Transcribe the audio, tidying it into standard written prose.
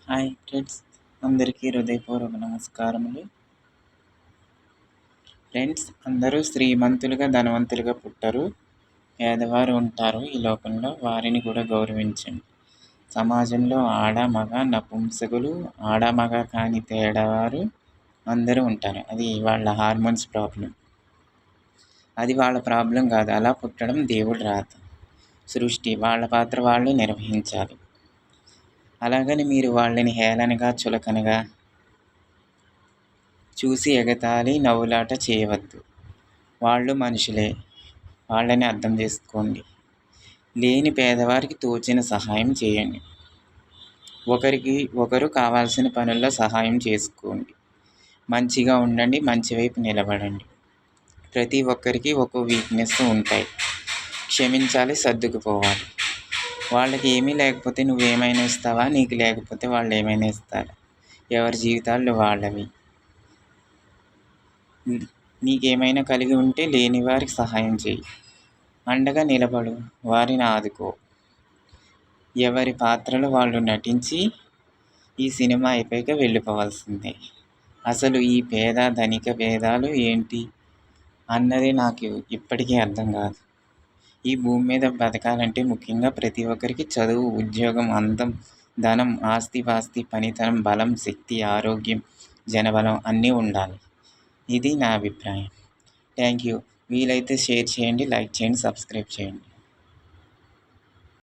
Hi friends, అందరికీ హృదయపూర్వక నమస్కారములు. ఫ్రెండ్స్, అందరూ శ్రీమంతులుగా ధనవంతులుగా పుట్టరు. పేదవారు ఉంటారు ఈ లోకంలో, వారిని కూడా గౌరవించండి. సమాజంలో ఆడ మగ నపుంసకులు, ఆడ మగ కాని తేడావారు అందరూ ఉంటారు. అది వాళ్ళ హార్మోన్స్ ప్రాబ్లం. అది వాళ్ళ ప్రాబ్లం కాదు. అలా పుట్టడం దేవుడి రాత, సృష్టి. వాళ్ళ పాత్ర వాళ్ళు నిర్వహించాలి. అలాగని మీరు వాళ్ళని హేళనగా చులకనగా చూసి ఎగతాళి నవ్వులాట చేయవద్దు. వాళ్ళు మనుషులే, వాళ్ళని అర్థం చేసుకోండి. లేని పేదవారికి తోచిన సహాయం చేయండి. ఒకరికి ఒకరు కావాల్సిన పనుల్లో సహాయం చేసుకోండి. మంచిగా ఉండండి, మంచి వైపు నిలబడండి. ప్రతి ఒక్కరికి ఒక్కో వీక్నెస్ ఉంటాయి. క్షమించాలి, సర్దుకుపోవాలి. వాళ్ళకి ఏమీ లేకపోతే నువ్వేమైనా ఇస్తావా? నీకు లేకపోతే వాళ్ళు ఏమైనా ఇస్తారా? ఎవరి జీవితాలు వాళ్ళవి. నీకేమైనా కలిగి ఉంటే లేని వారికి సహాయం చేయి. అండగా నిలబడు, వారిని ఆదుకో. ఎవరి పాత్రలు వాళ్ళు నటించి ఈ సినిమా అయిపోయాక వెళ్ళిపోవాల్సిందే. అసలు ఈ పేద ధనిక భేదాలు ఏంటి అన్నది నాకు ఇప్పటికీ అర్థం కాదు. ఈ భూమి మీద బతకాలంటే ముఖ్యంగా ప్రతి ఒక్కరికి చదువు, ఉద్యోగం, అందం, ధనం, ఆస్తి, పనితనం, బలం, శక్తి, ఆరోగ్యం, జనబలం అన్నీ ఉండాలి. ఇది నా అభిప్రాయం. Thank you. వీలైతే షేర్ చేయండి, లైక్ చేయండి, సబ్స్క్రైబ్ చేయండి.